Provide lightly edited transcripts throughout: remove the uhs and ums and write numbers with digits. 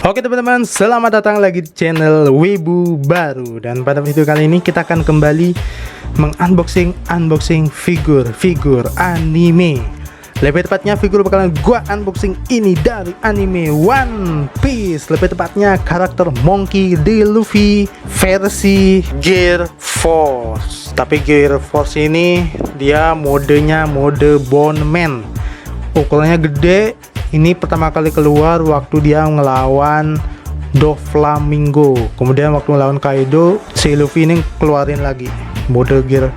Oke teman-teman, selamat datang lagi di channel Wibu Baru. Dan pada video kali ini kita akan kembali unboxing figur anime. Lebih tepatnya figur bakalan gua unboxing ini dari anime One Piece. Lebih tepatnya karakter Monkey D. Luffy versi Gear Force. Tapi Gear Force ini dia modenya mode Bone Man. Ukurannya gede. Ini pertama kali keluar waktu dia ngelawan Doflamingo. Kemudian waktu ngelawan Kaido, si Luffy ini keluarin lagi mode Gear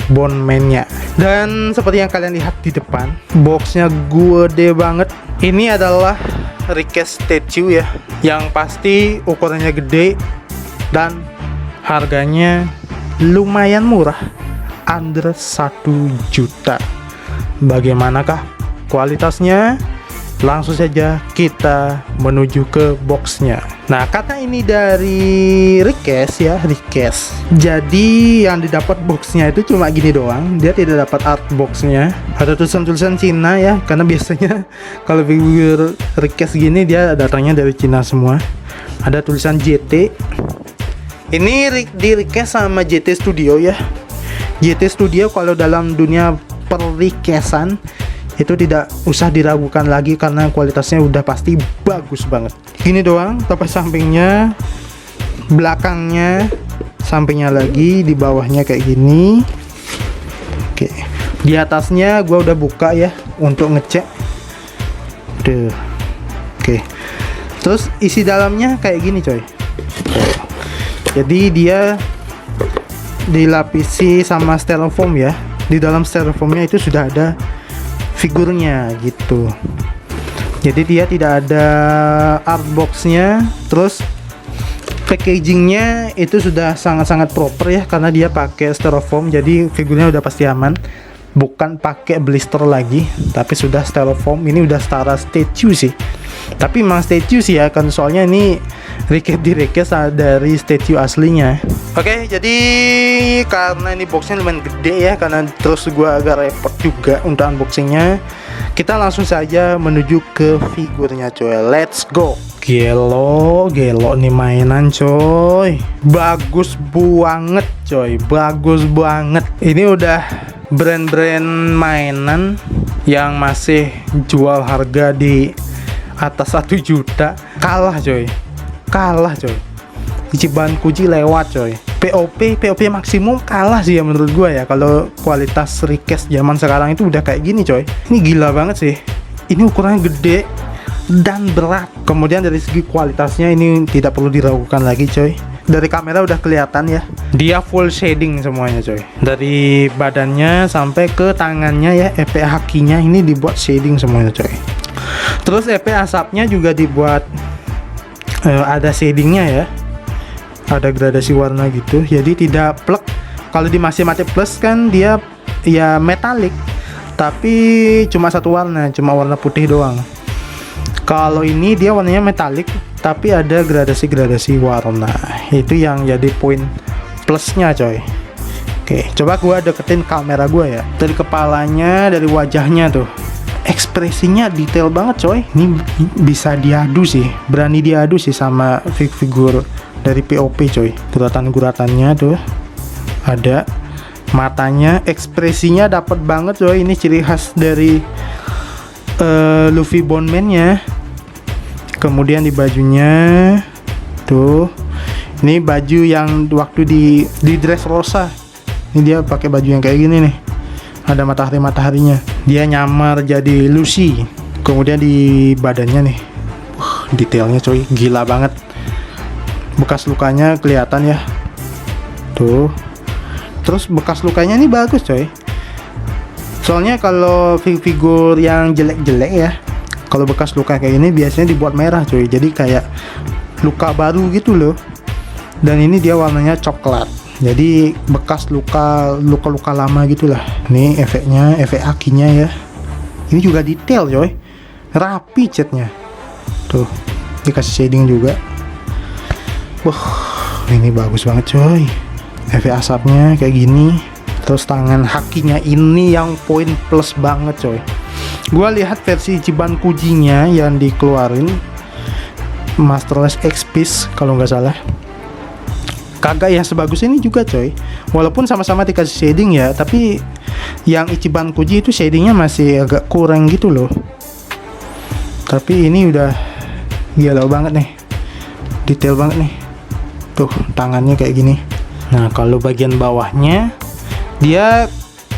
Bone Man-nya. Dan seperti yang kalian lihat di depan, boxnya gede banget. Ini adalah request statue ya, yang pasti ukurannya gede dan harganya lumayan murah, under 1 juta. Bagaimanakah kualitasnya? Langsung saja kita menuju ke boxnya. Nah, karena ini dari request ya, request. Jadi yang didapat boxnya itu cuma gini doang. Dia tidak dapat art boxnya. Ada tulisan-tulisan Cina ya, karena biasanya kalau figur request gini dia datangnya dari Cina semua. Ada tulisan JT. Ini di request sama JT Studio ya. JT Studio kalau dalam dunia per requestan itu tidak usah diragukan lagi karena kualitasnya udah pasti bagus banget. Gini doang, tapi sampingnya, belakangnya, sampingnya lagi, di bawahnya kayak gini. Oke, di atasnya gua udah buka ya untuk ngecek. Tuh. Oke, terus isi dalamnya kayak gini coy. Jadi dia dilapisi sama styrofoam ya. Di dalam styrofoamnya itu sudah ada figurnya gitu. Jadi dia tidak ada artboxnya. Terus packagingnya itu sudah sangat-sangat proper ya, karena dia pakai styrofoam. Jadi figurnya udah pasti aman, bukan pakai blister lagi, tapi sudah styrofoam. Ini udah setara statue sih, tapi memang statue sih ya, kan soalnya ini request dari statue aslinya. Oke, jadi karena ini boxnya lumayan gede ya, karena terus gua agak repot juga untuk unboxingnya, kita langsung saja menuju ke figurnya coy. Let's go. Gelo nih mainan coy, bagus banget coy, bagus banget. Ini udah brand-brand mainan yang masih jual harga di atas 1 juta kalah coy. Ichiban Kuji lewat coy. POP maksimum kalah sih ya menurut gua ya. Kalau kualitas request zaman sekarang itu udah kayak gini coy. Ini gila banget sih. Ini ukurannya gede dan berat. Kemudian dari segi kualitasnya ini tidak perlu diragukan lagi coy. Dari kamera udah kelihatan ya. Dia full shading semuanya coy. Dari badannya sampai ke tangannya ya, EP hakinya ini dibuat shading semuanya coy. Terus EP asapnya juga dibuat ada shadingnya ya. Ada gradasi warna gitu, jadi tidak plek. Kalau di masih mati plus kan dia ya metalik, tapi cuma satu warna, cuma warna putih doang. Kalau ini dia warnanya metalik, tapi ada gradasi warna. Itu yang jadi poin plusnya coy. Oke, coba gua deketin kamera gua ya. Dari kepalanya, dari wajahnya tuh, ekspresinya detail banget coy. Ini bisa diadu sih, berani diadu sih sama figur dari POP coy. Guratan-guratannya tuh ada, matanya, ekspresinya dapat banget coy. Ini ciri khas dari Luffy Bone Man-nya. Kemudian di bajunya tuh, ini baju yang waktu di Dressrosa. Ini dia pakai baju yang kayak gini nih, ada mataharinya. Dia nyamar jadi Lucy. Kemudian di badannya nih, detailnya coy, gila banget. Bekas lukanya kelihatan ya tuh. Terus bekas lukanya ini bagus coy. Soalnya kalau figur yang jelek-jelek ya, kalau bekas luka kayak ini biasanya dibuat merah coy. Jadi kayak luka baru gitu loh. Dan ini dia warnanya coklat. Jadi bekas luka lama gitulah. Nih efeknya, efek akinya ya. Ini juga detail coy. Rapi catnya. Tuh, dikasih shading juga. Wah, ini bagus banget coy. Efek asapnya kayak gini. Terus tangan hakinya ini yang poin plus banget coy. Gua lihat versi Ichiban Kuji-nya yang dikeluarin Masterless X-Piece kalau nggak salah. Kagak ya sebagus ini juga coy. Walaupun sama-sama dikasih shading ya, tapi yang Ichiban Kuji itu shadingnya masih agak kurang gitu loh. Tapi ini udah gila banget nih, detail banget nih. Tuh tangannya kayak gini. Nah kalau bagian bawahnya dia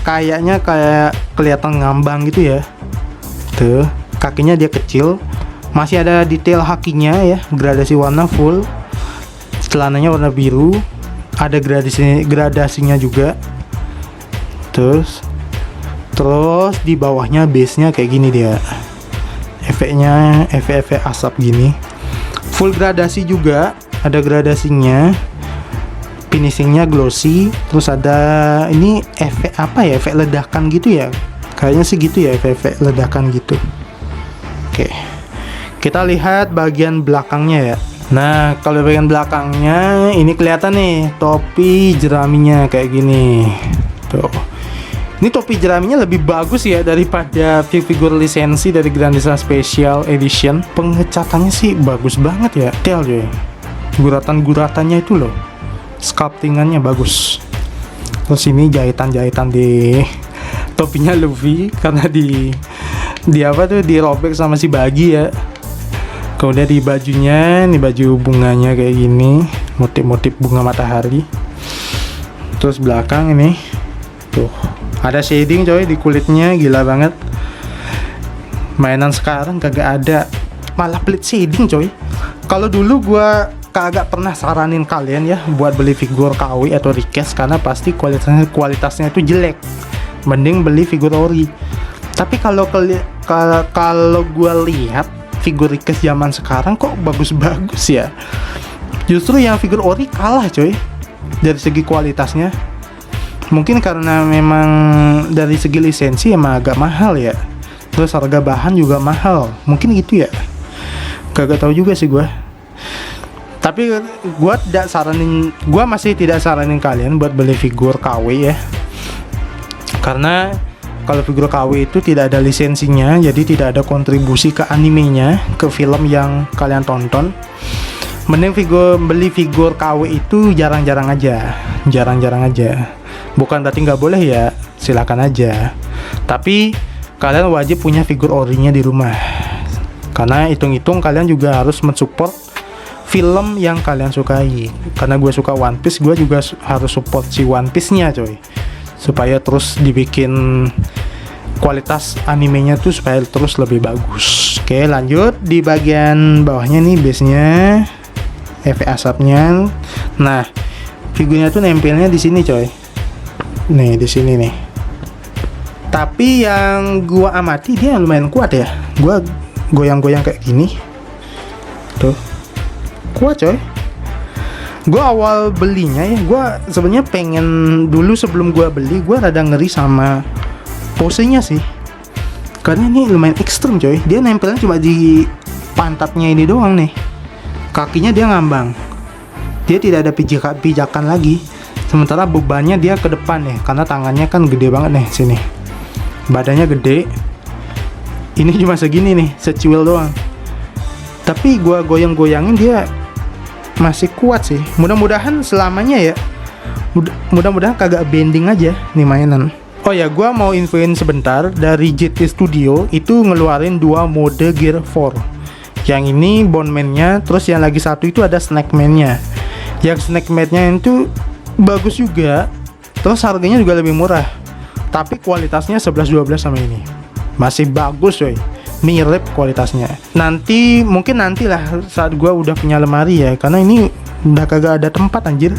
kayaknya kayak kelihatan ngambang gitu ya. Tuh kakinya dia kecil, masih ada detail hakinya ya, gradasi warna full. Celananya warna biru, ada gradasinya juga. Terus di bawahnya base-nya kayak gini dia. Efeknya efek asap gini. Full gradasi juga, ada gradasinya. Finishingnya glossy. Terus ada ini efek apa ya? Efek ledakan gitu ya. Kayaknya sih gitu ya, efek ledakan gitu. Oke. Kita lihat bagian belakangnya ya. Nah, kalau bagian belakangnya ini kelihatan nih topi jeraminya kayak gini. Tuh. Ini topi jeraminya lebih bagus ya daripada figur lisensi dari Grandisa Special Edition. Pengecatannya sih bagus banget ya. Detail ya. Guratan-guratannya itu loh. Sculptingannya bagus. Terus ini jahitan-jahitan di topinya Luffy karena di apa tuh dirobek sama si Bagi ya. Kemudian di bajunya, ini baju bunganya kayak gini, motif-motif bunga matahari. Terus belakang ini, tuh ada shading coy di kulitnya, gila banget. Mainan sekarang kagak ada, malah pelit shading coy. Kalau dulu gua kagak pernah saranin kalian ya buat beli figur KW atau request karena pasti kualitasnya itu jelek. Mending beli figur ori. Tapi kalau gua lihat figur request zaman sekarang kok bagus-bagus ya. Justru yang figur ori kalah coy dari segi kualitasnya. Mungkin karena memang dari segi lisensi emang agak mahal ya. Terus harga bahan juga mahal. Mungkin gitu ya. Kagak tahu juga sih gua. Tapi gua masih tidak saranin kalian buat beli figur KW ya. Karena kalau figur KW itu tidak ada lisensinya, jadi tidak ada kontribusi ke animenya, ke film yang kalian tonton. Mending beli figur KW itu jarang-jarang aja. Bukan berarti nggak boleh ya, silakan aja. Tapi kalian wajib punya figur orinya di rumah. Karena hitung-hitung kalian juga harus mensupport film yang kalian sukai. Karena gue suka One Piece, gue juga harus support si One Piece-nya coy. Supaya terus dibikin kualitas animenya tuh supaya terus lebih bagus. Oke, lanjut di bagian bawahnya nih base-nya, efek asapnya. Nah, figurnya tuh nempelnya di sini coy. Nih di sini nih. Tapi yang gua amati dia lumayan kuat ya. Gua goyang-goyang kayak gini. Tuh. Kuat coy. Gua awal belinya ya, gua sebenarnya pengen dulu sebelum gua beli, gua rada ngeri sama posenya sih. Karena ini lumayan ekstrem coy. Dia nempelnya cuma di pantatnya ini doang nih. Kakinya dia ngambang. Dia tidak ada pijakan lagi. Sementara bebannya dia ke depan ya, karena tangannya kan gede banget nih sini. Badannya gede. Ini cuma segini nih, secuil doang. Tapi gua goyang-goyangin dia masih kuat sih. Mudah-mudahan selamanya ya. Mudah-mudahan kagak bending aja nih mainan. Oh ya, gua mau infoin sebentar, dari JT Studio itu ngeluarin 2 mode Gear 4. Yang ini Bondman-nya, terus yang lagi satu itu ada Snackman-nya. Yang Snackman-nya itu bagus juga. Terus harganya juga lebih murah. Tapi kualitasnya 11-12 sama ini. Masih bagus coy. Mirip kualitasnya. Mungkin nantilah saat gua udah punya lemari ya, karena ini udah kagak ada tempat anjir.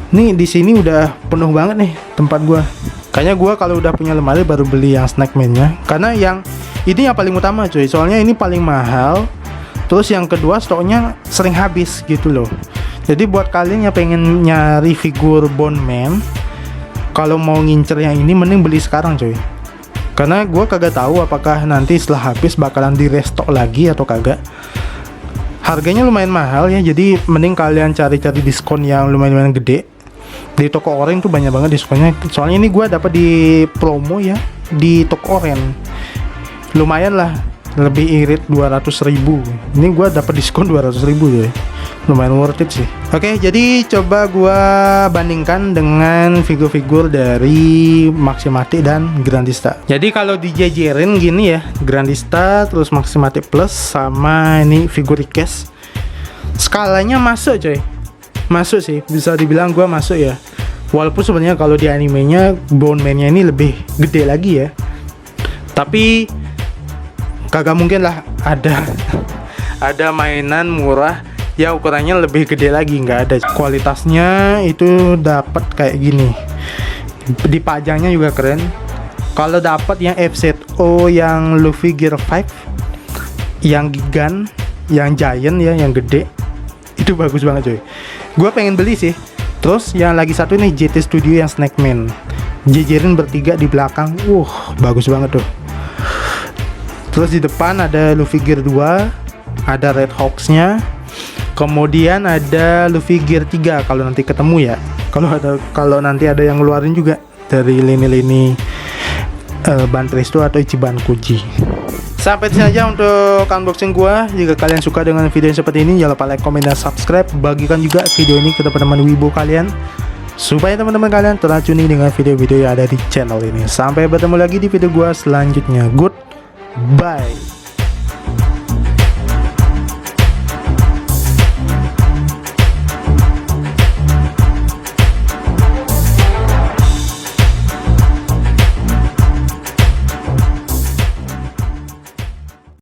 Nih di sini udah penuh banget nih tempat gua. Kayaknya gua kalau udah punya lemari baru beli yang Snackman-nya, karena yang ini yang paling utama cuy. Soalnya ini paling mahal, Terus yang kedua, stoknya sering habis gitu loh. Jadi buat kalian yang pengen nyari figur Bone Man, kalau mau ngincer yang ini mending beli sekarang coy. Karena gue kagak tahu apakah nanti setelah habis bakalan di restock lagi atau kagak. Harganya lumayan mahal ya, jadi mending kalian cari-cari diskon yang lumayan gede. Di toko oren tuh banyak banget diskonnya. Soalnya ini gue dapat di promo ya di toko oren. Lumayan lah, lebih irit 200.000. Ini gue dapat diskon 200.000 ya. Lumayan worth it sih. Oke, jadi coba gua bandingkan dengan figur-figur dari Maximati dan Grandista. Jadi kalau dijajarin gini ya, Grandista terus Maximati Plus sama ini figur Ikes, skalanya masuk coy. Masuk sih, bisa dibilang gua masuk ya. Walaupun sebenarnya kalau di animenya Bone Man-nya ini lebih gede lagi ya. Tapi kagak mungkin lah ada mainan murah ya ukurannya lebih gede lagi, nggak ada. Kualitasnya itu dapat kayak gini, dipajangnya juga keren. Kalau dapat yang FZO yang Luffy Gear 5 yang Gigan, yang Giant ya, yang gede, itu bagus banget coy, gue pengen beli sih. Terus yang lagi satu nih JT Studio yang Snackman, jejerin bertiga di belakang, bagus banget tuh. Terus di depan ada Luffy Gear 2, ada Red Hawks nya. Kemudian ada Luffy Gear 3 kalau nanti ketemu ya. Kalau nanti ada yang ngeluarin juga dari lini-lini Banpresto atau Ichiban Kuji. Sampai di sini aja untuk unboxing gua. Jika kalian suka dengan video yang seperti ini, jangan lupa like, comment, dan subscribe. Bagikan juga video ini ke teman-teman wibu kalian, supaya teman-teman kalian teracuni dengan video-video yang ada di channel ini. Sampai bertemu lagi di video gua selanjutnya. Goodbye.